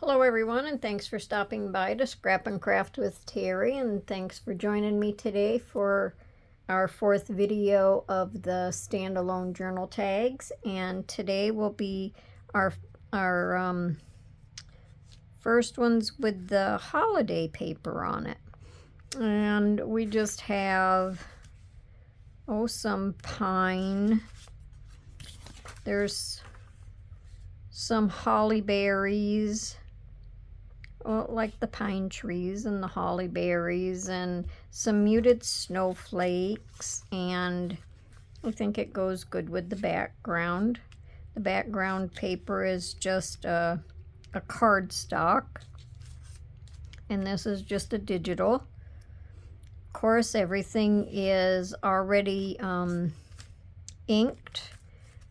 Hello everyone, and thanks for stopping by to Scrap and Craft with Terry, and thanks for joining me today for our fourth video of the standalone journal tags. And today will be our first ones with the holiday paper on it. And we just have some pine. There's some holly berries, like the pine trees and the holly berries, and some muted snowflakes, and I think it goes good with the background. The background paper is just a cardstock, and this is just a digital. Of course, everything is already inked.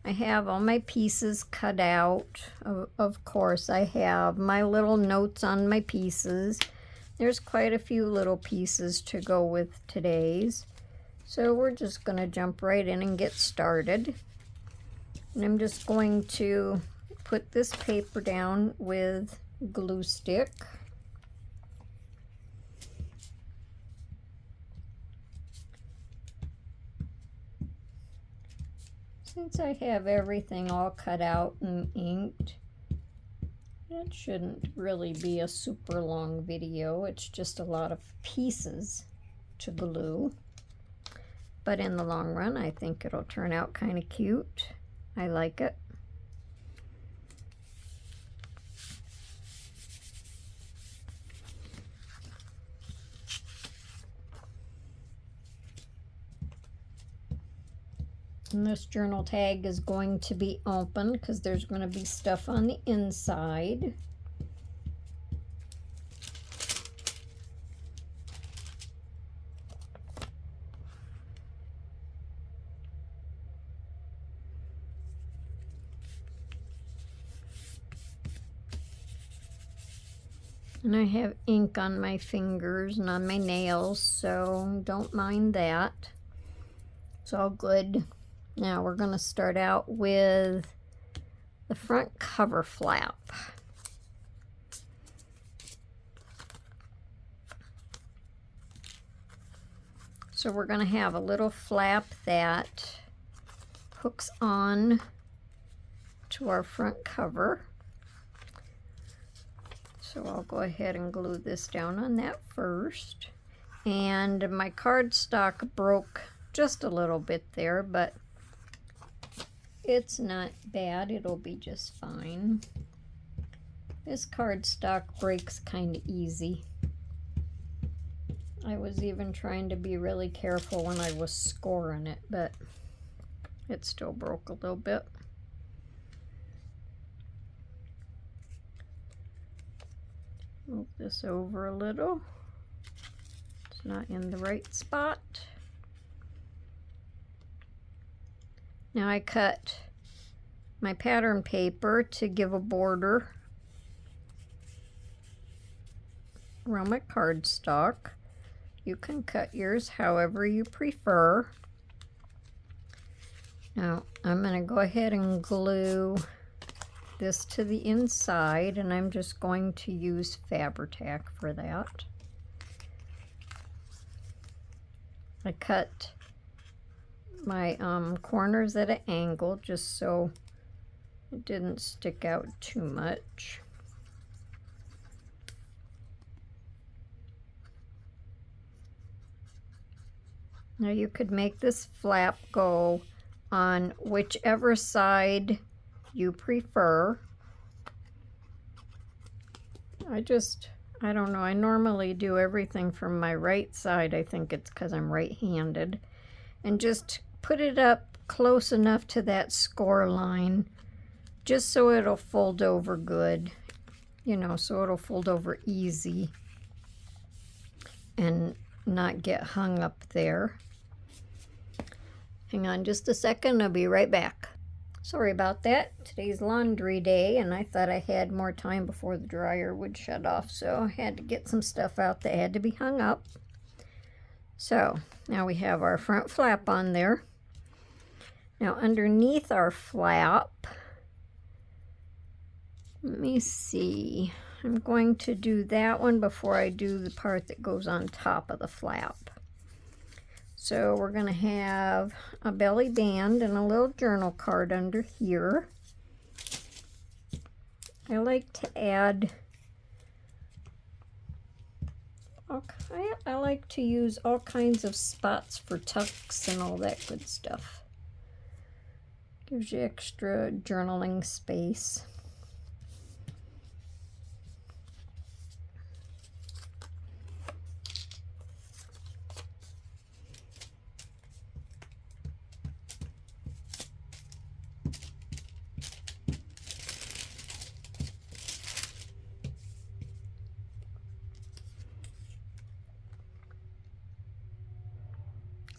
I have all my pieces cut out. Of course, I have my little notes on my pieces. There's quite a few little pieces to go with today's. So we're just going to jump right in and get started. And I'm just going to put this paper down with glue stick. Since I have everything all cut out and inked, it shouldn't really be a super long video. It's just a lot of pieces to glue. But in the long run, I think it'll turn out kind of cute. I like it. And this journal tag is going to be open because there's going to be stuff on the inside. And I have ink on my fingers and on my nails, so don't mind that. It's all good. Now we're going to start out with the front cover flap. So we're going to have a little flap that hooks on to our front cover. So I'll go ahead and glue this down on that first. And my cardstock broke just a little bit there, but it's not bad. It'll be just fine. This cardstock breaks kind of easy. I was even trying to be really careful when I was scoring it, but it still broke a little bit. Move this over a little. It's not in the right spot. Now I cut my pattern paper to give a border around my cardstock. You can cut yours however you prefer. Now I'm going to go ahead and glue this to the inside, and I'm just going to use Fabri-Tac for that. I cut my corners at an angle just so it didn't stick out too much. Now you could make this flap go on whichever side you prefer. I don't know, I normally do everything from my right side. I think it's because I'm right-handed. And just put it up close enough to that score line just so it'll fold over good, you know, so it'll fold over easy and not get hung up there. Hang on just a second, I'll be right back. Sorry about that. Today's laundry day, and I thought I had more time before the dryer would shut off, so I had to get some stuff out that had to be hung up. So now we have our front flap on there. Now underneath our flap, let me see, I'm going to do that one before I do the part that goes on top of the flap. So we're going to have a belly band and a little journal card under here. I like to add, I like to use all kinds of spots for tucks and all that good stuff. Gives you extra journaling space.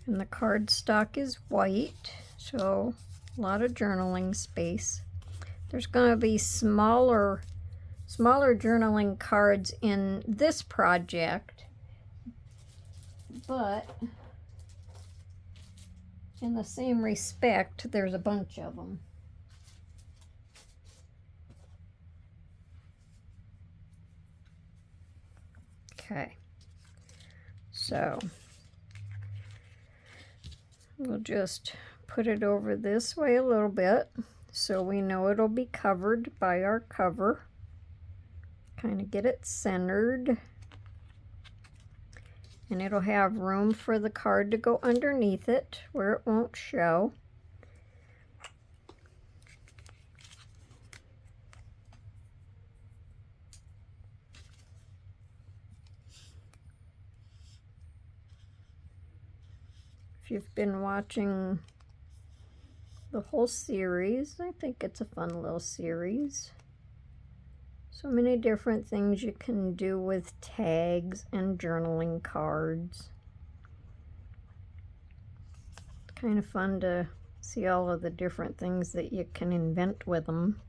And the cardstock is white, so a lot of journaling space. There's going to be smaller journaling cards in this project, but in the same respect, there's a bunch of them. Okay, so we'll just put it over this way a little bit so we know it'll be covered by our cover. Kind of get it centered. And it'll have room for the card to go underneath it where it won't show. If you've been watching the whole series, I think it's a fun little series. So many different things you can do with tags and journaling cards. It's kind of fun to see all of the different things that you can invent with them.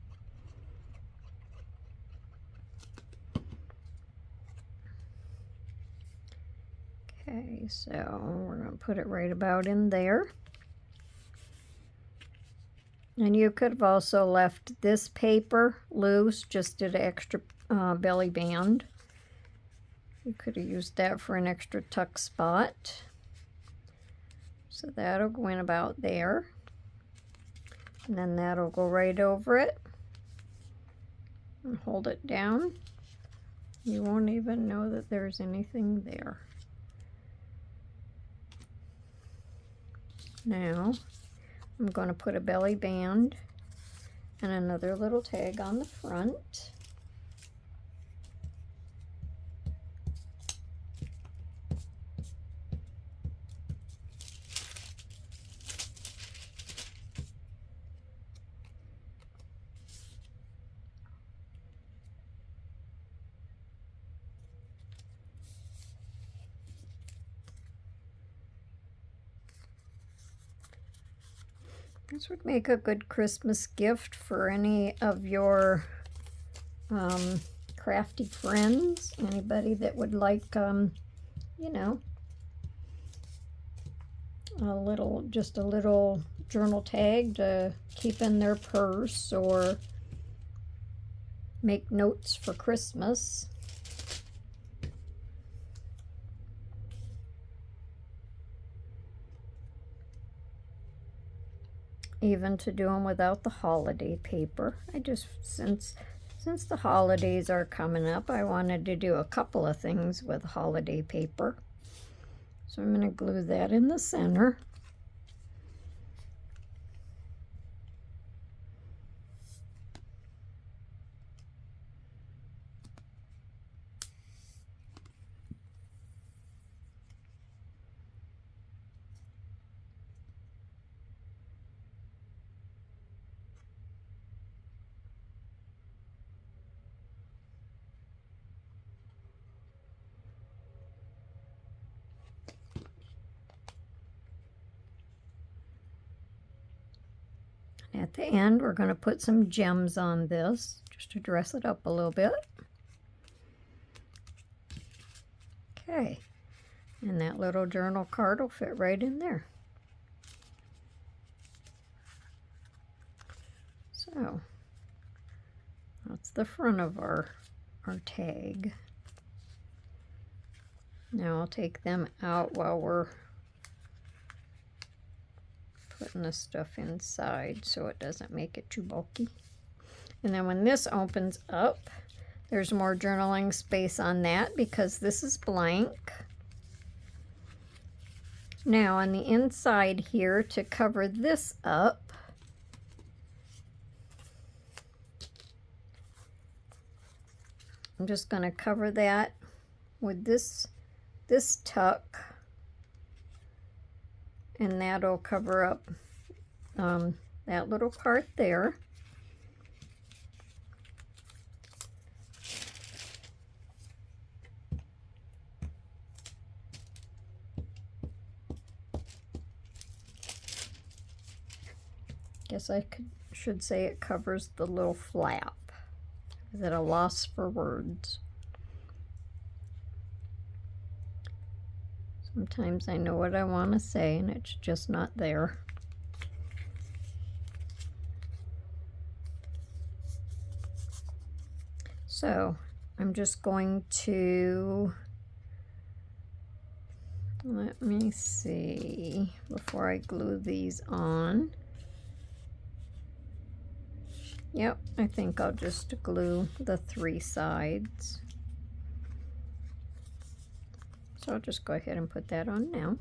Okay, so we're going to put it right about in there. And you could have also left this paper loose, just did an extra belly band. You could have used that for an extra tuck spot. So that'll go in about there. And then that'll go right over it. And hold it down. You won't even know that there's anything there. Now, I'm going to put a belly band and another little tag on the front. This would make a good Christmas gift for any of your crafty friends, anybody that would like, you know, just a little journal tag to keep in their purse or make notes for Christmas. Even to do them without the holiday paper. I just, since the holidays are coming up, I wanted to do a couple of things with holiday paper. So I'm going to glue that in the center. At the end, we're going to put some gems on this just to dress it up a little bit. Okay, and that little journal card will fit right in there. So that's the front of our our tag. Now I'll take them out while we're putting the stuff inside so it doesn't make it too bulky. And then when this opens up, there's more journaling space on that because this is blank. Now on the inside here, to cover this up, I'm just going to cover that with this tuck, and that'll cover up that little part there. Guess I should say it covers the little flap. Is it a loss for words? Sometimes I know what I want to say and it's just not there. So I'm just going to, let me see, before I glue these on. Yep, I think I'll just glue the 3 sides. So I'll just go ahead and put that on now.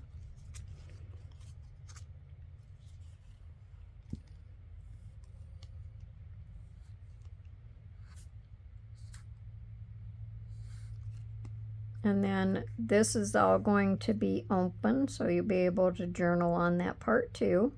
And then this is all going to be open, so you'll be able to journal on that part too.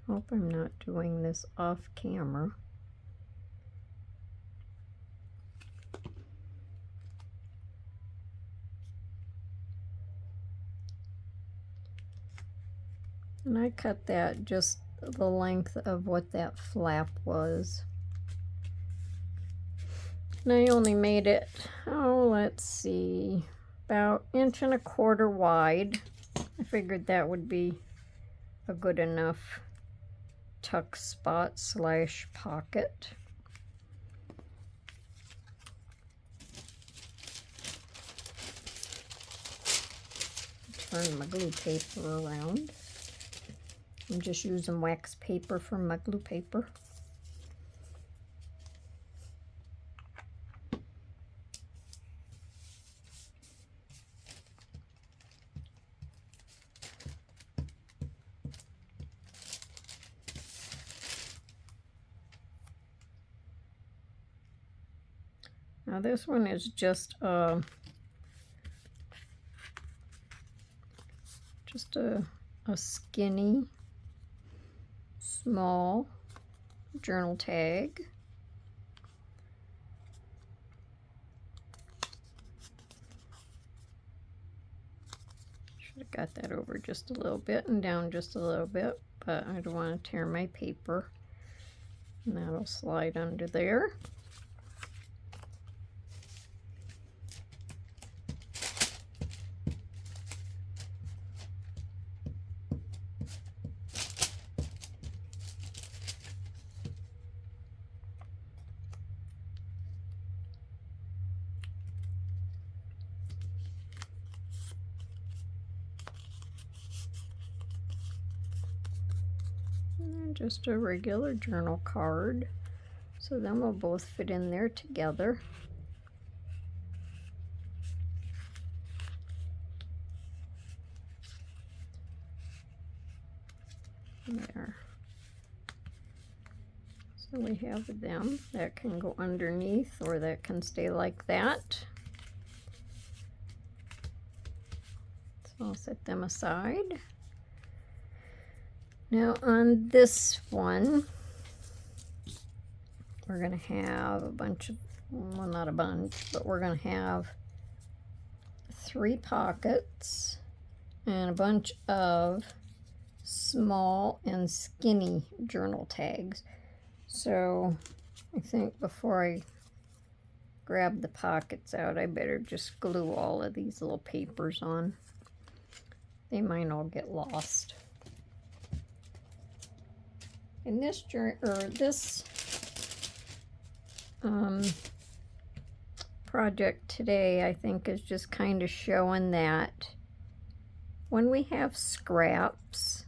Hope I'm not doing this off camera. And I cut that just the length of what that flap was. And I only made it, oh, let's see, about 1¼ inch wide. I figured that would be a good enough tuck spot / pocket. Turn my glue paper around. I'm just using wax paper for my glue paper. Now this one is just a skinny, small journal tag. Should have got that over just a little bit and down just a little bit, but I don't want to tear my paper. And that'll slide under there. Just a regular journal card, so then we'll both fit in there together. There. So we have them that can go underneath, or that can stay like that. So I'll set them aside. Now on this one, we're going to have a bunch of, well, not a bunch, but we're going to have 3 pockets and a bunch of small and skinny journal tags. So I think before I grab the pockets out, I better just glue all of these little papers on. They might all get lost. In this project today, I think, is just kind of showing that when we have scraps,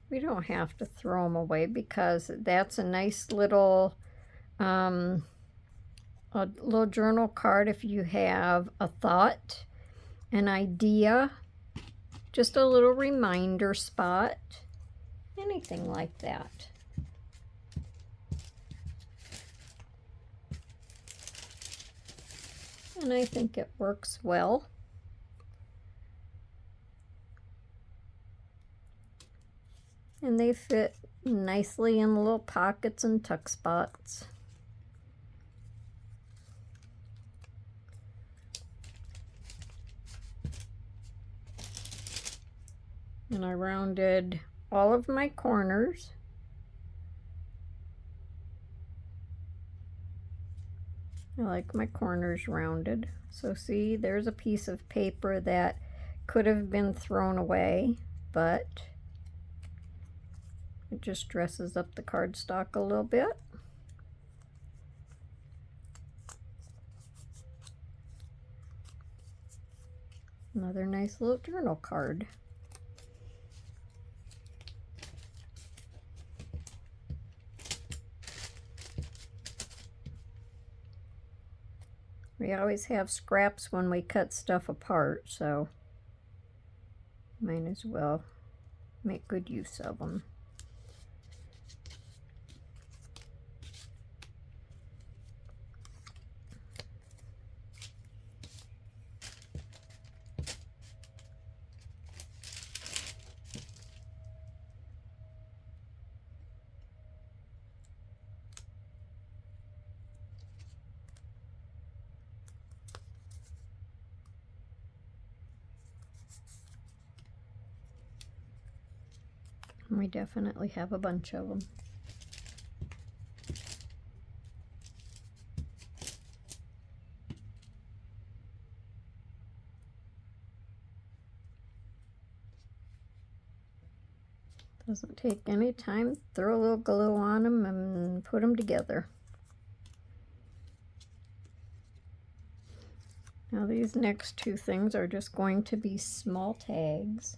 we don't have to throw them away, because that's a nice little a little journal card if you have a thought, an idea, just a little reminder spot, anything like that. And I think it works well. And they fit nicely in the little pockets and tuck spots. And I rounded all of my corners. I like my corners rounded. So see, there's a piece of paper that could have been thrown away, but it just dresses up the cardstock a little bit. Another nice little journal card. We always have scraps when we cut stuff apart, so might as well make good use of them. We definitely have a bunch of them. Doesn't take any time. Throw a little glue on them and put them together. Now these next two things are just going to be small tags.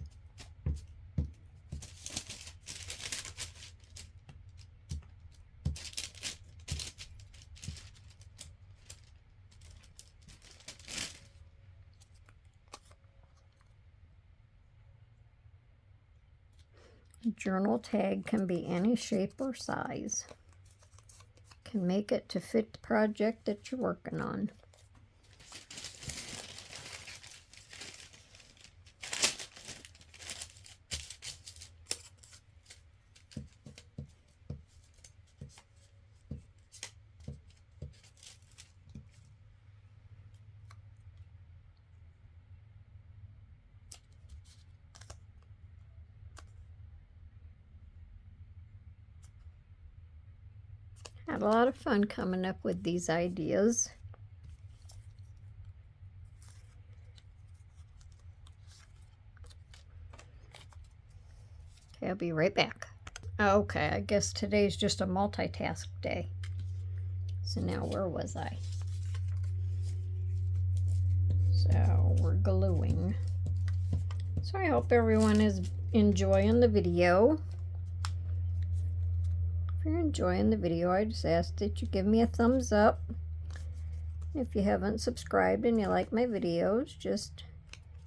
Journal tag can be any shape or size. Can make it to fit the project that you're working on. Had a lot of fun coming up with these ideas. Okay, I'll be right back. Okay, I guess today's just a multitask day. So now where was I? So we're gluing. So I hope everyone is enjoying the video. If you're enjoying the video, I just ask that you give me a thumbs up. If you haven't subscribed and you like my videos, just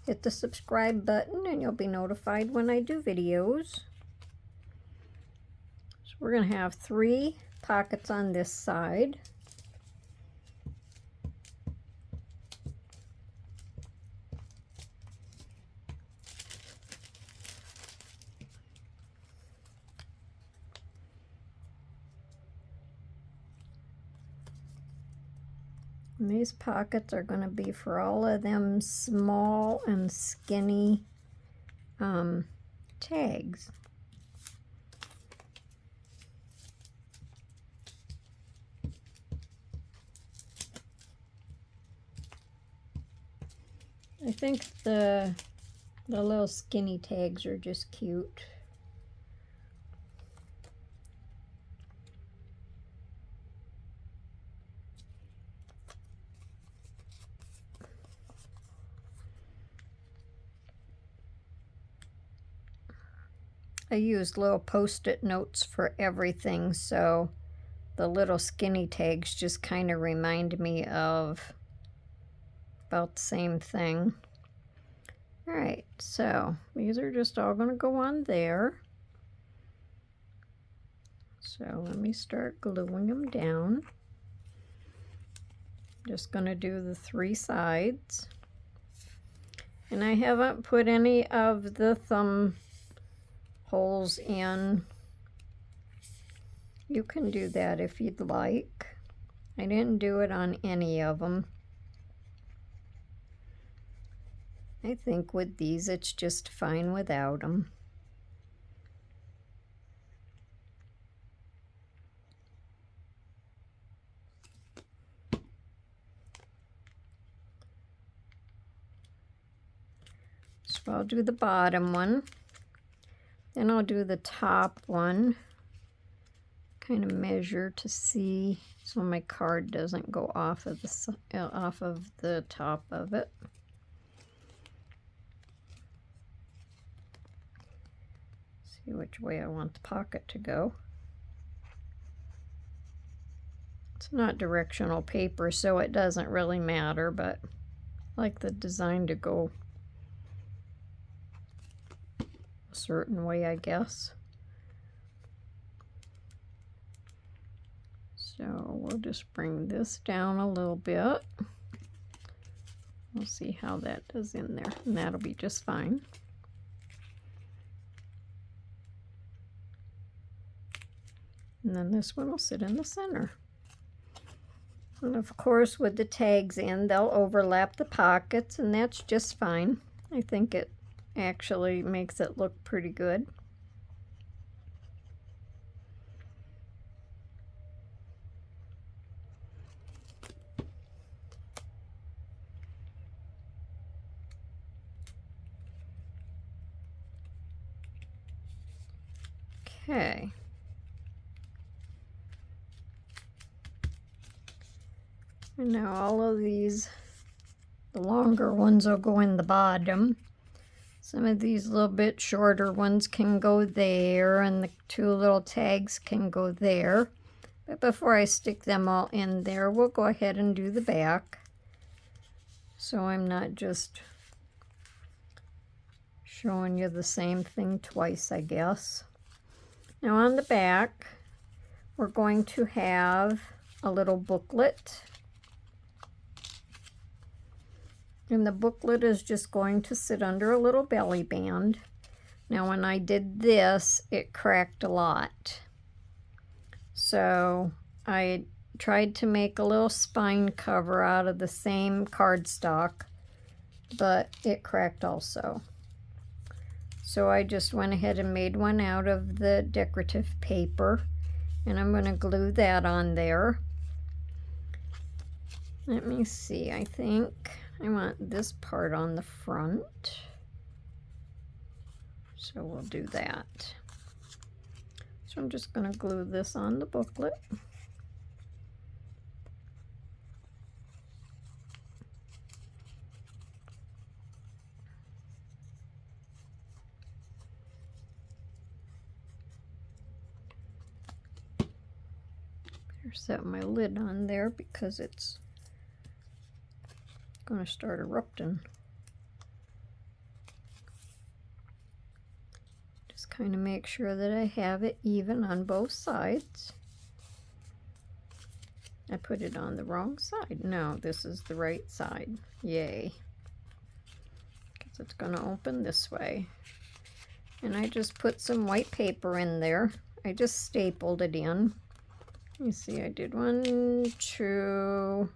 hit the subscribe button and you'll be notified when I do videos. So we're going to have 3 pockets on this side. And these pockets are going to be for all of them small and skinny tags. I think the little skinny tags are just cute. I used little post-it notes for everything, so the little skinny tags just kind of remind me of about the same thing. All right, so these are just all going to go on there. So let me start gluing them down. Just going to do the 3 sides. And I haven't put any of the thumb holes in. You can do that if you'd like. I didn't do it on any of them. I think with these it's just fine without them. So I'll do the bottom one, then I'll do the top one, kind of measure to see so my card doesn't go off of the top of it. See which way I want the pocket to go. It's not directional paper, so it doesn't really matter, but I like the design to go a certain way, I guess. So we'll just bring this down a little bit. We'll see how that does in there, and that'll be just fine. And then this one will sit in the center. And of course, with the tags in, they'll overlap the pockets, and that's just fine. I think it actually makes it look pretty good. Okay. And now all of these, the longer ones will go in the bottom. Some of these little bit shorter ones can go there, and the 2 little tags can go there. But before I stick them all in there, we'll go ahead and do the back. So I'm not just showing you the same thing twice, I guess. Now on the back, we're going to have a little booklet. And the booklet is just going to sit under a little belly band. Now when I did this, it cracked a lot. So I tried to make a little spine cover out of the same cardstock, but it cracked also. So I just went ahead and made one out of the decorative paper, and I'm going to glue that on there. Let me see, I think I want this part on the front. So we'll do that. So I'm just going to glue this on the booklet. Better set my lid on there because it's going to start erupting. Just kind of make sure that I have it even on both sides. I put it on the wrong side. No, this is the right side. Yay. Because it's going to open this way. And I just put some white paper in there. I just stapled it in. You see, I did 1, 2,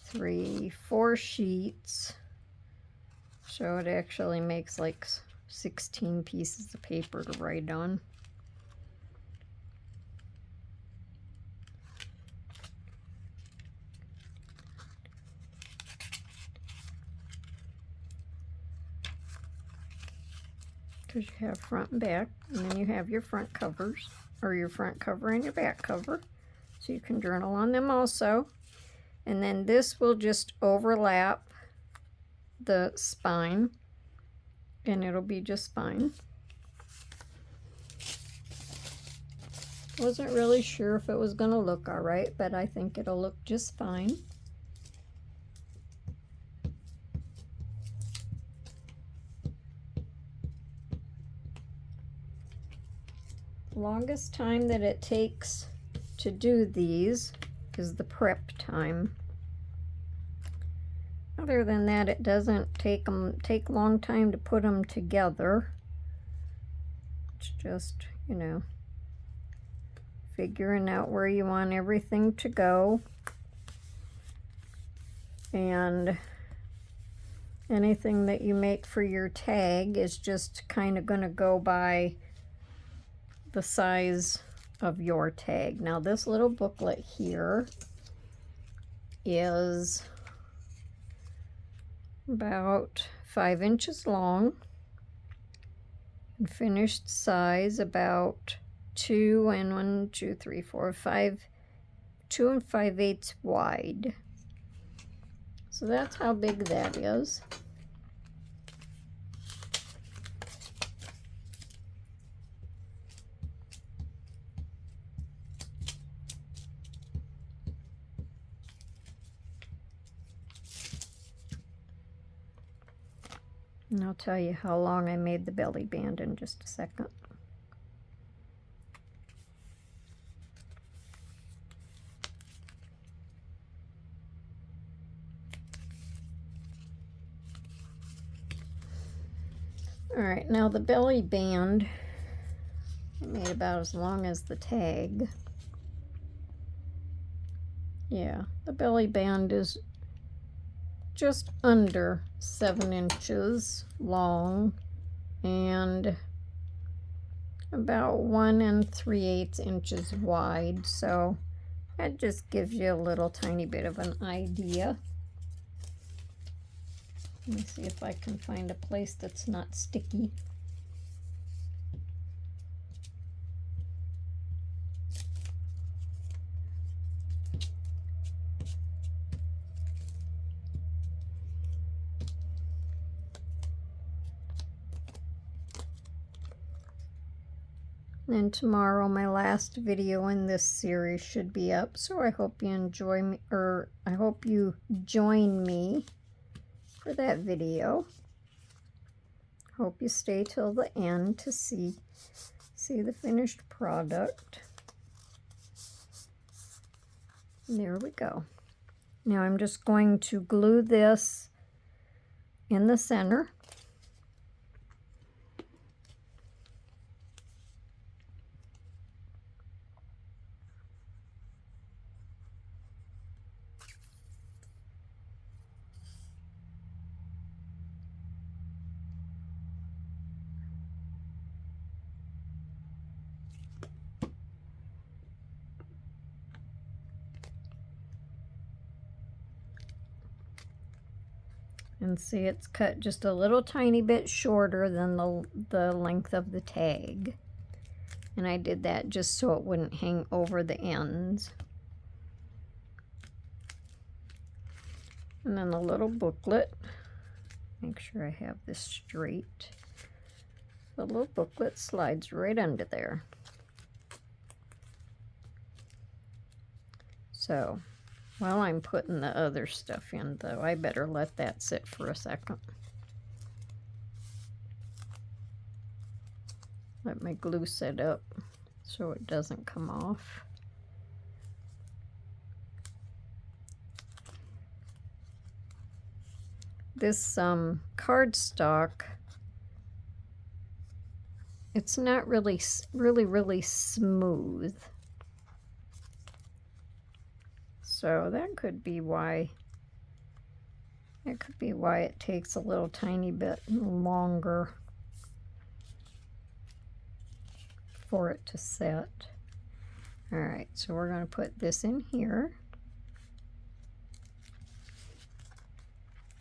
3, 4 sheets. So it actually makes like 16 pieces of paper to write on. because you have front and back, and then you have your front covers, or your front cover and your back cover, so you can journal on them also. And then this will just overlap the spine, and it'll be just fine. Wasn't really sure if it was going to look all right, but I think it'll look just fine. Longest time that it takes to do these is the prep time. Other than that, it doesn't take long time to put them together. It's just, you know, figuring out where you want everything to go. And anything that you make for your tag is just kind of going to go by the size of your tag. Now this little booklet here is about 5 inches long, and finished size about 2 and 2 and 5/8 wide. So that's how big that is. And I'll tell you how long I made the belly band in just a second. All right, now the belly band, I made about as long as the tag. Yeah, the belly band is just under 7 inches long and about 1 3/8 inches wide. So that just gives you a little tiny bit of an idea. Let me see if I can find a place that's not sticky. And tomorrow, my last video in this series should be up, so I hope you enjoy me, or I hope you join me for that video. Hope you stay till the end to see the finished product. And there we go. Now I'm just going to glue this in the center. And see, it's cut just a little tiny bit shorter than the length of the tag. And I did that just so it wouldn't hang over the ends. And then the little booklet, make sure I have this straight. The little booklet slides right under there. So while I'm putting the other stuff in, though, I better let that sit for a second. Let my glue set up so it doesn't come off. This cardstock, it's not really smooth. So that could be why it takes a little tiny bit longer for it to set. All right, so we're going to put this in here.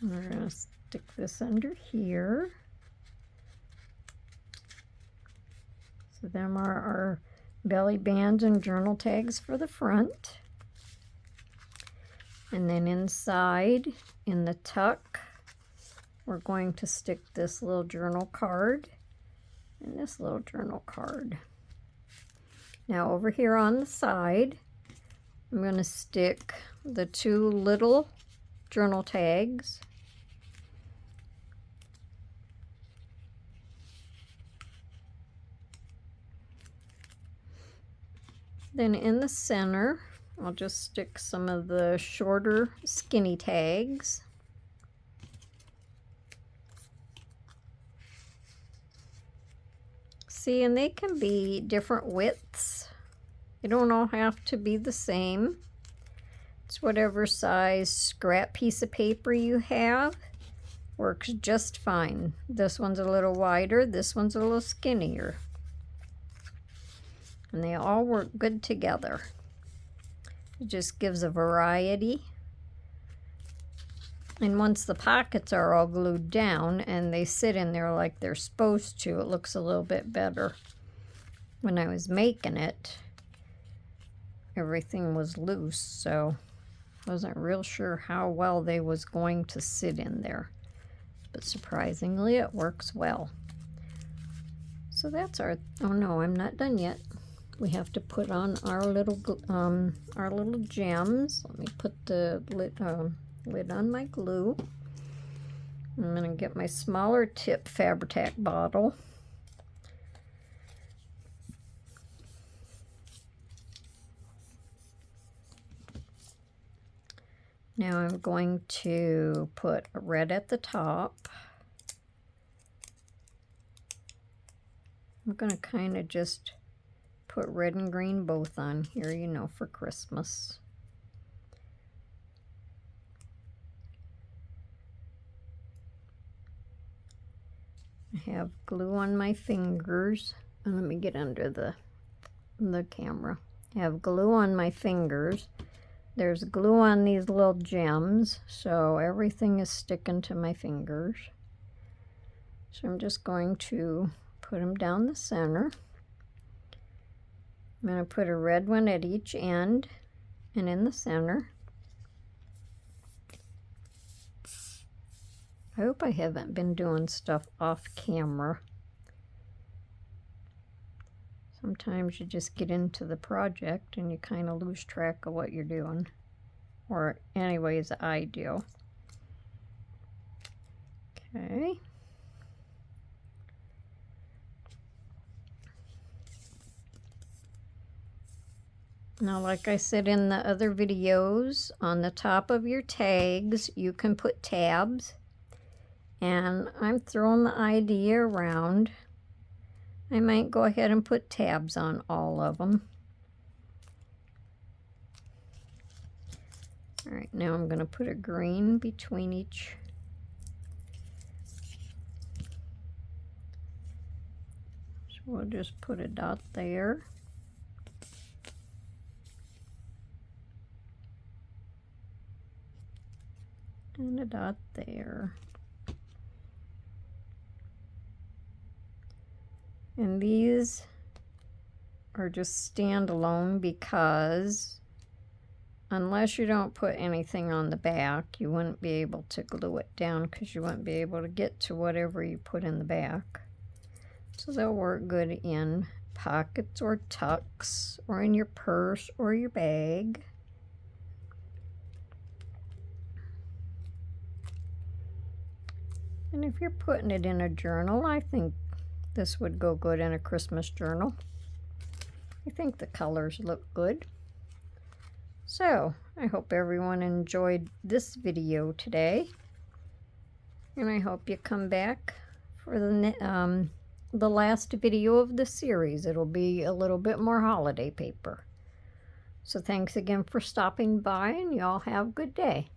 And we're going to stick this under here. of them are our belly bands and journal tags for the front. And then inside, in the tuck, we're going to stick this little journal card and this little journal card. Now over here on the side, I'm going to stick the two little journal tags. Then in the center, I'll just stick some of the shorter skinny tags. See, and they can be different widths. They don't all have to be the same. It's whatever size scrap piece of paper you have. Works just fine. This one's a little wider, this one's a little skinnier. And they all work good together. It just gives a variety. And once the pockets are all glued down and they sit in there like they're supposed to, it looks a little bit better. When I was making it, everything was loose, so I wasn't real sure how well they was going to sit in there. But surprisingly, it works well. So that's our, oh no, I'm not done yet. We have to put on our little gems. Let me put the lid on my glue. I'm going to get my smaller tip Fabri-Tac bottle. Now I'm going to put a red at the top. I'm going to kind of just put red and green both on here, you know, for Christmas. I have glue on my fingers. And let me get under the camera. I have glue on my fingers. There's glue on these little gems, so everything is sticking to my fingers. So I'm just going to put them down the center. I'm going to put a red one at each end and in the center. I hope I haven't been doing stuff off camera. Sometimes you just get into the project and you kind of lose track of what you're doing. Or anyways, I do. Okay. Now, like I said in the other videos, on the top of your tags, you can put tabs. And I'm throwing the idea around. I might go ahead and put tabs on all of them. All right, now I'm going to put a green between each. So we'll just put a dot there. And a dot there. And these are just standalone because unless you don't put anything on the back, you wouldn't be able to glue it down because you wouldn't be able to get to whatever you put in the back. So they'll work good in pockets or tucks or in your purse or your bag. And if you're putting it in a journal, I think this would go good in a Christmas journal. I think the colors look good. So, I hope everyone enjoyed this video today. And I hope you come back for the last video of the series. It'll be a little bit more holiday paper. So thanks again for stopping by, and y'all have a good day.